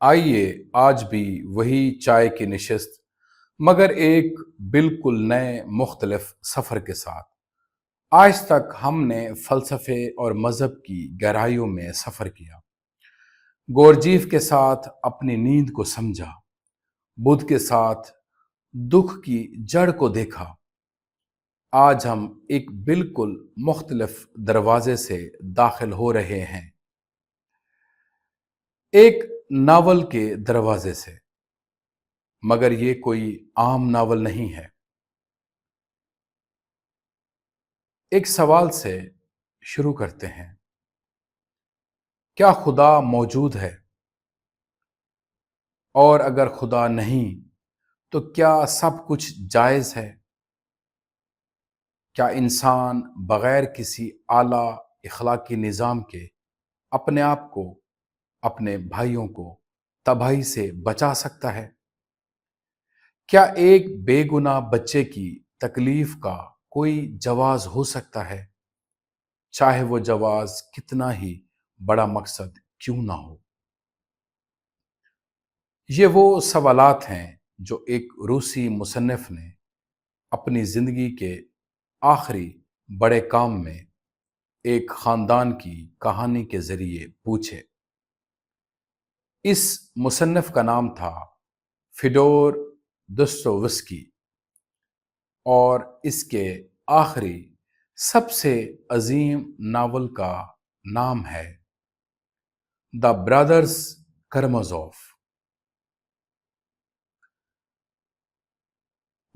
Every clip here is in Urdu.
آئیے آج بھی وہی چائے کی نشست، مگر ایک بالکل نئے مختلف سفر کے ساتھ۔ آج تک ہم نے فلسفے اور مذہب کی گہرائیوں میں سفر کیا، گورجیف کے ساتھ اپنی نیند کو سمجھا، بدھ کے ساتھ دکھ کی جڑ کو دیکھا۔ آج ہم ایک بالکل مختلف دروازے سے داخل ہو رہے ہیں، ایک ناول کے دروازے سے، مگر یہ کوئی عام ناول نہیں ہے۔ ایک سوال سے شروع کرتے ہیں، کیا خدا موجود ہے؟ اور اگر خدا نہیں تو کیا سب کچھ جائز ہے؟ کیا انسان بغیر کسی اعلیٰ اخلاقی نظام کے اپنے آپ کو، اپنے بھائیوں کو تباہی سے بچا سکتا ہے؟ کیا ایک بے گناہ بچے کی تکلیف کا کوئی جواز ہو سکتا ہے، چاہے وہ جواز کتنا ہی بڑا مقصد کیوں نہ ہو؟ یہ وہ سوالات ہیں جو ایک روسی مصنف نے اپنی زندگی کے آخری بڑے کام میں ایک خاندان کی کہانی کے ذریعے پوچھے۔ اس مصنف کا نام تھا فیڈور دستویوسکی، اور اس کے آخری سب سے عظیم ناول کا نام ہے دا برادرز کرامازوف۔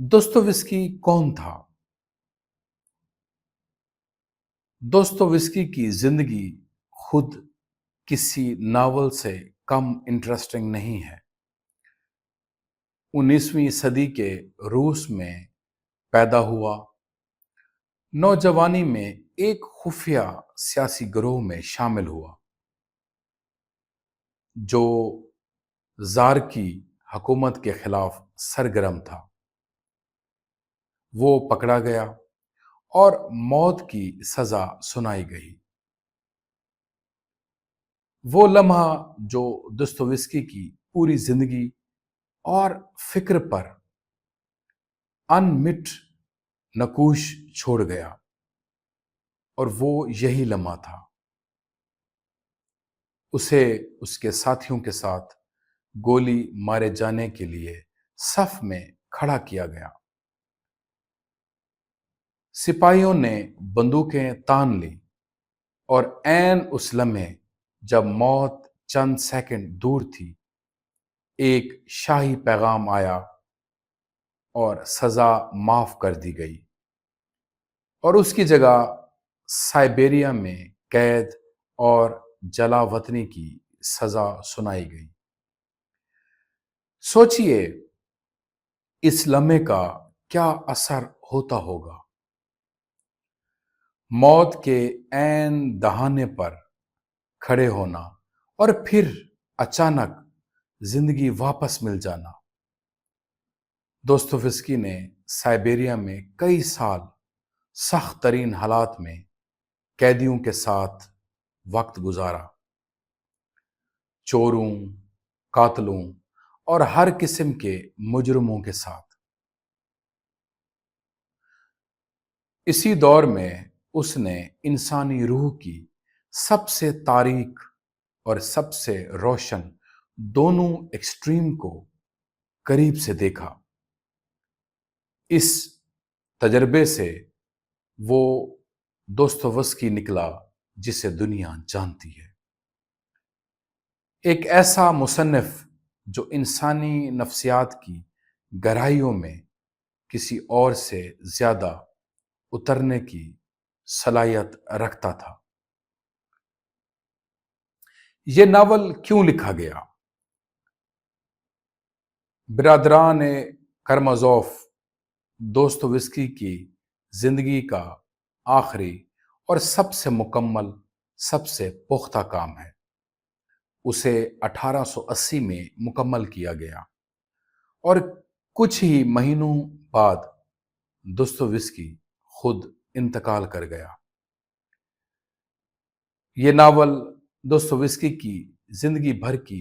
دوستویوسکی کون تھا؟ دوستویوسکی کی زندگی خود کسی ناول سے کم انٹرسٹنگ نہیں ہے۔ 19ویں صدی کے روس میں پیدا ہوا، نوجوانی میں ایک خفیہ سیاسی گروہ میں شامل ہوا جو زار کی حکومت کے خلاف سرگرم تھا۔ وہ پکڑا گیا اور موت کی سزا سنائی گئی۔ وہ لمحہ جو دستویوسکی کی پوری زندگی اور فکر پر انمٹ نقوش چھوڑ گیا، اور وہ یہی لمحہ تھا۔ اسے اس کے ساتھیوں کے ساتھ گولی مارے جانے کے لیے صف میں کھڑا کیا گیا۔ سپاہیوں نے بندوقیں تان لی، اور عین اس لمحے جب موت چند سیکنڈ دور تھی، ایک شاہی پیغام آیا اور سزا معاف کر دی گئی، اور اس کی جگہ سائبیریا میں قید اور جلا وطنی کی سزا سنائی گئی۔ سوچئے اس لمحے کا کیا اثر ہوتا ہوگا۔ موت کے عین دہانے پر کھڑے ہونا اور پھر اچانک زندگی واپس مل جانا۔ دوستویوسکی نے سائبیریا میں کئی سال سخت ترین حالات میں قیدیوں کے ساتھ وقت گزارا، چوروں، قاتلوں اور ہر قسم کے مجرموں کے ساتھ۔ اسی دور میں اس نے انسانی روح کی سب سے تاریک اور سب سے روشن دونوں ایکسٹریم کو قریب سے دیکھا۔ اس تجربے سے وہ دوستویوسکی نکلا جسے دنیا جانتی ہے، ایک ایسا مصنف جو انسانی نفسیات کی گہرائیوں میں کسی اور سے زیادہ اترنے کی صلاحیت رکھتا تھا۔ یہ ناول کیوں لکھا گیا؟ برادران کرامازوف دوستویوسکی کی زندگی کا آخری اور سب سے مکمل، سب سے پختہ کام ہے۔ اسے 1880 میں مکمل کیا گیا، اور کچھ ہی مہینوں بعد دوستویوسکی خود انتقال کر گیا۔ یہ ناول دوستویوسکی کی زندگی بھر کی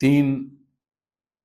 3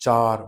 4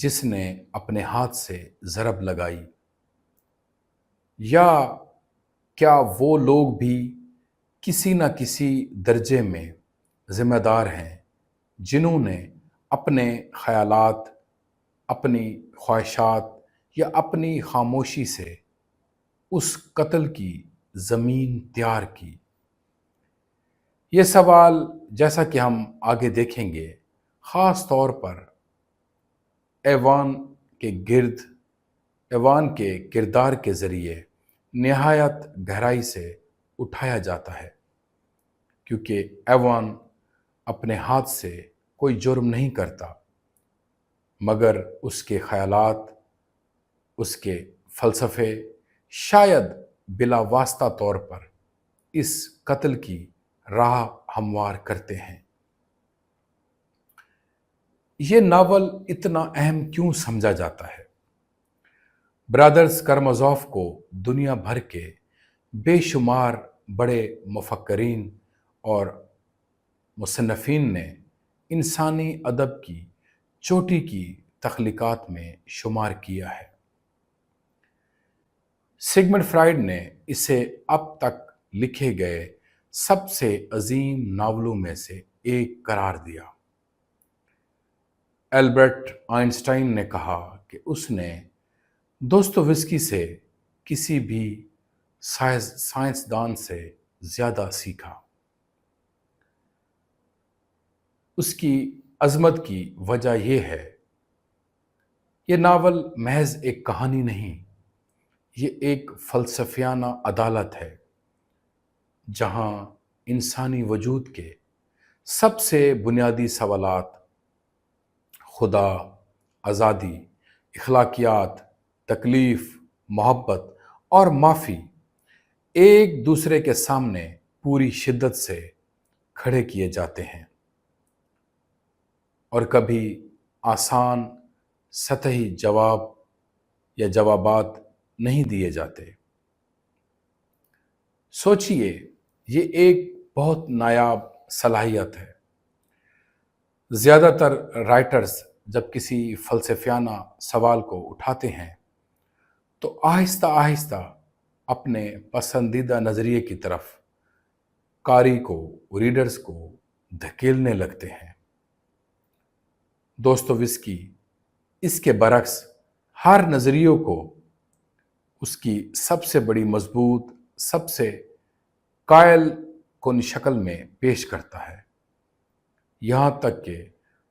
جس نے اپنے ہاتھ سے ضرب لگائی؟ یا کیا وہ لوگ بھی کسی نہ کسی درجے میں ذمہ دار ہیں جنہوں نے اپنے خیالات، اپنی خواہشات یا اپنی خاموشی سے اس قتل کی زمین تیار کی؟ یہ سوال، جیسا کہ ہم آگے دیکھیں گے، خاص طور پر ایوان کے گرد ایوان کے کردار کے ذریعے نہایت گہرائی سے اٹھایا جاتا ہے، کیونکہ ایوان اپنے ہاتھ سے کوئی جرم نہیں کرتا، مگر اس کے خیالات، اس کے فلسفے شاید بلا واسطہ طور پر اس قتل کی راہ ہموار کرتے ہیں۔ یہ ناول اتنا اہم کیوں سمجھا جاتا ہے؟ برادرز کرامازوف کو دنیا بھر کے بے شمار بڑے مفکرین اور مصنفین نے انسانی ادب کی چوٹی کی تخلیقات میں شمار کیا ہے۔ سگمنڈ فرائڈ نے اسے اب تک لکھے گئے سب سے عظیم ناولوں میں سے ایک قرار دیا۔ البرٹ آئنسٹائن نے کہا کہ اس نے دوستویسکی سے کسی بھی سائنسدان سے زیادہ سیکھا۔ اس کی عظمت کی وجہ یہ ہے، یہ ناول محض ایک کہانی نہیں، یہ ایک فلسفیانہ عدالت ہے، جہاں انسانی وجود کے سب سے بنیادی سوالات، خدا، آزادی، اخلاقیات، تکلیف، محبت اور معافی، ایک دوسرے کے سامنے پوری شدت سے کھڑے کیے جاتے ہیں، اور کبھی آسان سطحی جواب یا جوابات نہیں دیے جاتے۔ سوچئے، یہ ایک بہت نایاب صلاحیت ہے۔ زیادہ تر رائٹرز جب کسی فلسفیانہ سوال کو اٹھاتے ہیں تو آہستہ آہستہ اپنے پسندیدہ نظریے کی طرف قاری کو، ریڈرز کو دھکیلنے لگتے ہیں۔ دوستویسکی اس کے برعکس ہر نظریوں کو اس کی سب سے بڑی مضبوط، سب سے قائل کن شکل میں پیش کرتا ہے، یہاں تک کہ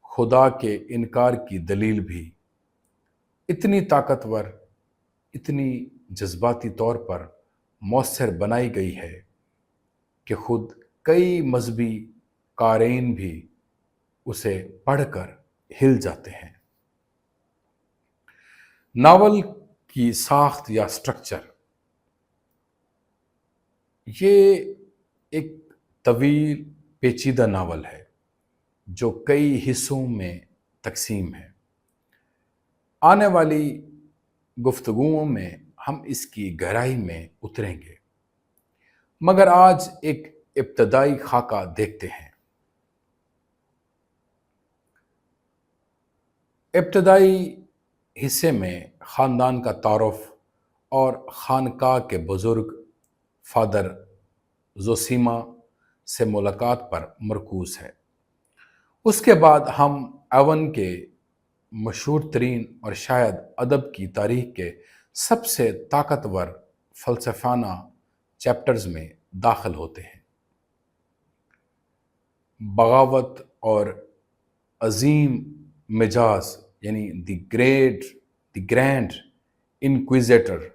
خدا کے انکار کی دلیل بھی اتنی طاقتور، اتنی جذباتی طور پر مؤثر بنائی گئی ہے کہ خود کئی مذہبی قارئین بھی اسے پڑھ کر ہل جاتے ہیں۔ ناول کی ساخت یا سٹرکچر، یہ ایک طویل پیچیدہ ناول ہے جو کئی حصوں میں تقسیم ہے۔ آنے والی گفتگوؤں میں ہم اس کی گہرائی میں اتریں گے، مگر آج ایک ابتدائی خاکہ دیکھتے ہیں۔ ابتدائی حصے میں خاندان کا تعارف اور خانقاہ کے بزرگ فادر زوسیما سے ملاقات پر مرکوز ہے۔ اس کے بعد ہم ایوان کے مشہور ترین اور شاید ادب کی تاریخ کے سب سے طاقتور فلسفیانہ چیپٹرز میں داخل ہوتے ہیں۔ بغاوت اور عظیم مجاز، یعنی دی گرینڈ انکویزیٹر،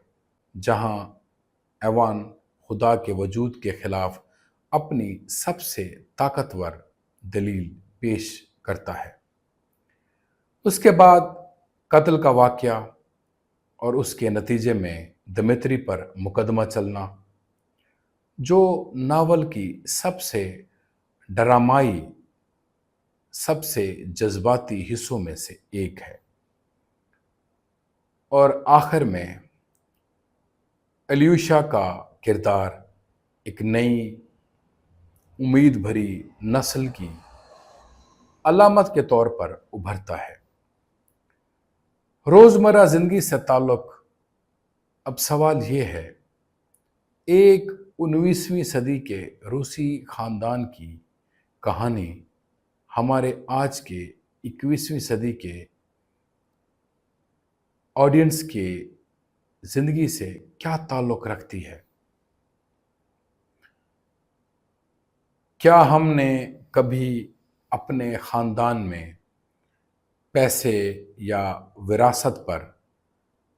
جہاں ایوان خدا کے وجود کے خلاف اپنی سب سے طاقتور دلیل پیش کرتا ہے۔ اس کے بعد قتل کا واقعہ اور اس کے نتیجے میں دمیتری پر مقدمہ چلنا، جو ناول کی سب سے ڈرامائی، سب سے جذباتی حصوں میں سے ایک ہے، اور آخر میں الیوشا کا کردار ایک نئی امید بھری نسل کی علامت کے طور پر ابھرتا ہے۔ روزمرہ زندگی سے تعلق اب سوال یہ ہے، ایک 19ویں صدی کے روسی خاندان کی کہانی ہمارے آج کے 21ویں صدی کے آڈینس کے زندگی سے کیا تعلق رکھتی ہے؟ کیا ہم نے کبھی اپنے خاندان میں پیسے یا وراثت پر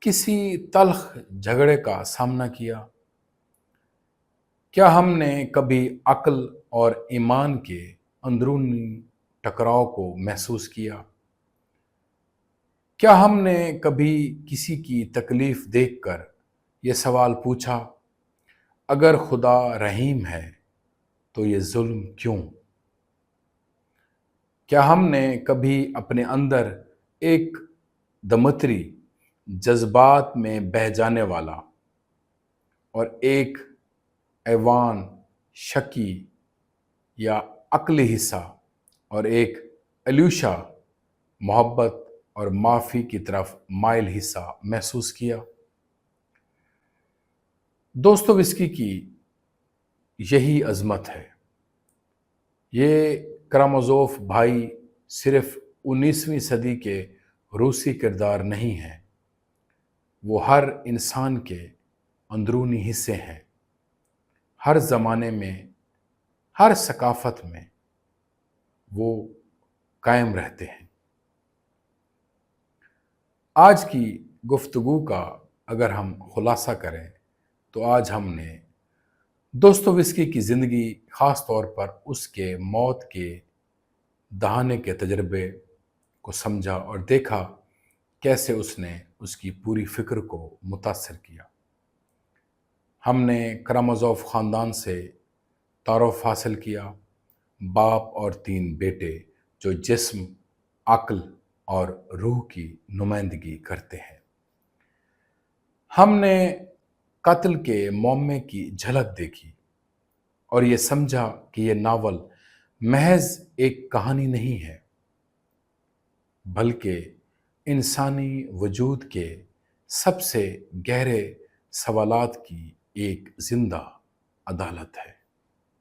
کسی تلخ جھگڑے کا سامنا کیا؟ کیا ہم نے کبھی عقل اور ایمان کے اندرونی ٹکراؤ کو محسوس کیا؟ کیا ہم نے کبھی کسی کی تکلیف دیکھ کر یہ سوال پوچھا، اگر خدا رحیم ہے تو یہ ظلم کیوں؟ کیا ہم نے کبھی اپنے اندر ایک دمتری، جذبات میں بہہ جانے والا اور ایک ایوان شکی یا عقلی حصہ اور ایک الوشا محبت اور معافی کی طرف مائل حصہ محسوس کیا؟ دوستویسکی کی یہی عظمت ہے۔ یہ کرامازوف بھائی صرف 19ویں صدی کے روسی کردار نہیں ہیں، وہ ہر انسان کے اندرونی حصے ہیں، ہر زمانے میں، ہر ثقافت میں وہ قائم رہتے ہیں۔ آج کی گفتگو کا اگر ہم خلاصہ کریں تو آج ہم نے دوستویسکی کی زندگی، خاص طور پر اس کے موت کے دہانے کے تجربے کو سمجھا اور دیکھا کیسے اس نے اس کی پوری فکر کو متاثر کیا۔ ہم نے کرامازوف خاندان سے تعارف حاصل کیا، باپ اور 3 بیٹے جو جسم، عقل اور روح کی نمائندگی کرتے ہیں۔ ہم نے قتل کے معمے کی جھلک دیکھی اور یہ سمجھا کہ یہ ناول محض ایک کہانی نہیں ہے، بلکہ انسانی وجود کے سب سے گہرے سوالات کی ایک زندہ عدالت ہے۔